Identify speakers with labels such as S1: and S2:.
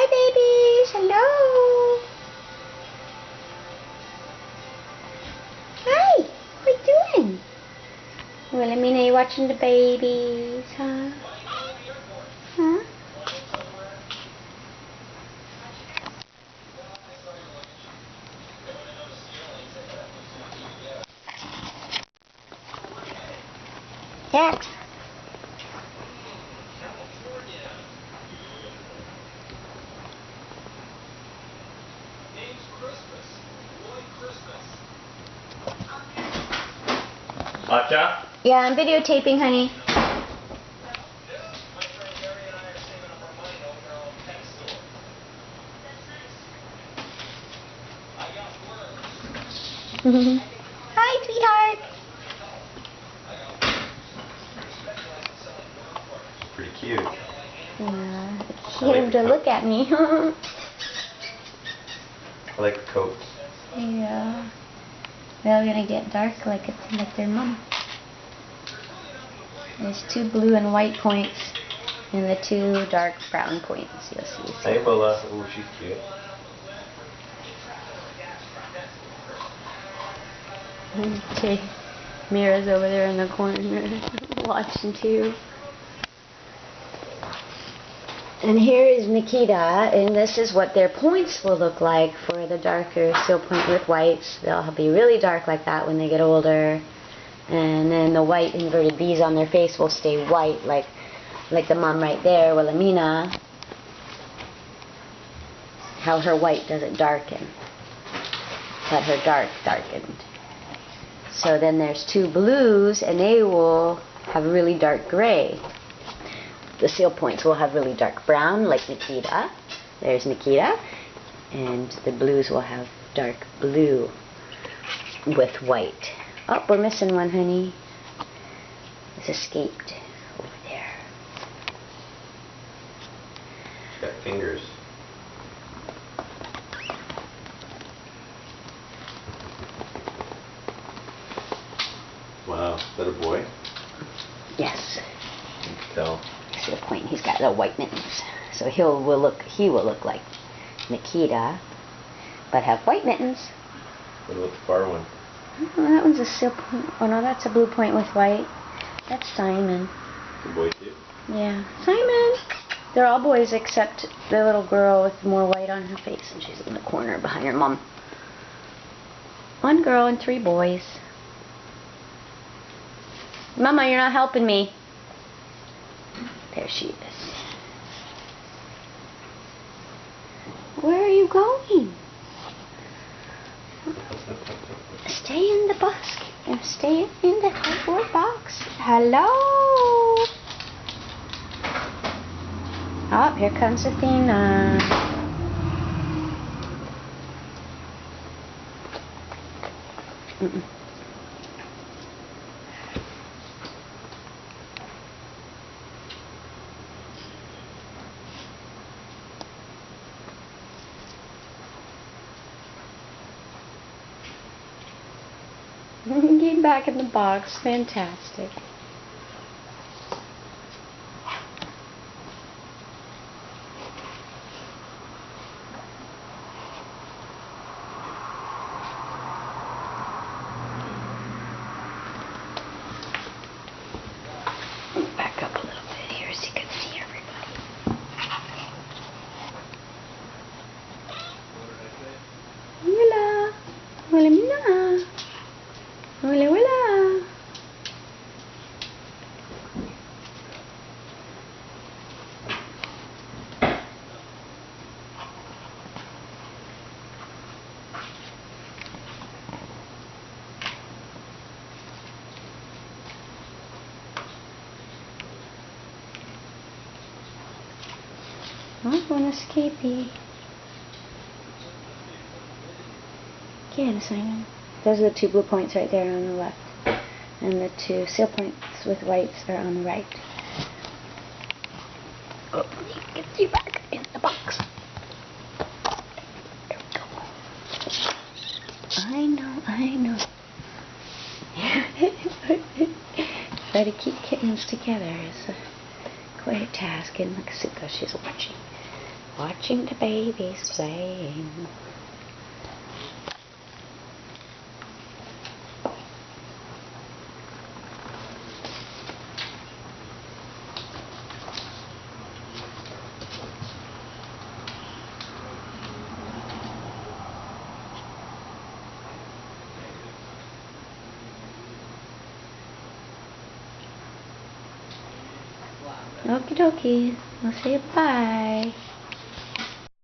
S1: Hi, babies. Hello. Hi. What are you doing? Wilhelmina, you watching the babies, huh? Huh? Jax.
S2: Hotcha?
S1: Yeah, I'm videotaping, honey. Hi, sweetheart.
S2: Pretty cute.
S1: Yeah, get him to look at me.
S2: I like the coats.
S1: Yeah. They're gonna get dark like their mom. There's 2 blue and white points and the 2 dark brown points. You'll see.
S2: Hey, Bella. Ooh, she's cute.
S1: Okay. Mira's over there in the corner watching too. And here is Nikita, and this is what their points will look like for the darker seal point with whites. They'll be really dark like that when they get older. And then the white inverted V's on their face will stay white like the mom right there, Wilhelmina. How her white doesn't darken, but her dark darkened. So then there's 2 blues, and they will have really dark gray. The seal points will have really dark brown, like Nikita. There's Nikita. And the blues will have dark blue with white. Oh, we're missing one, honey. It's escaped over there.
S2: She's got fingers. Wow, is that a boy?
S1: Yes.
S2: You can tell.
S1: See the point? He's got the white mittens, so he will look like Nikita, but have white mittens.
S2: What about the far one?
S1: Oh, that one's a seal point. Oh no, that's a blue point with white. That's Simon.
S2: The boy too?
S1: Yeah, Simon. They're all boys except the little girl with more white on her face, and she's in the corner behind her mom. 1 girl and 3 boys. Mama, you're not helping me. There she is. Where are you going? Stay in the box. Stay in the cardboard box. Hello. Oh, here comes Athena. Get back in the box. Fantastic. Back up a little bit here so you can see everybody. Hola. Wilhelmina. Hola, hola. Oh, one escapee. Get him, Simon. Those are the 2 blue points right there on the left. And the 2 seal points with whites are on the right. Oh, get you back in the box. There we go. I know. Try to keep kittens together is quite a task. And look, Suka, she's watching watching the babies playing. Okie dokie. I'll say bye.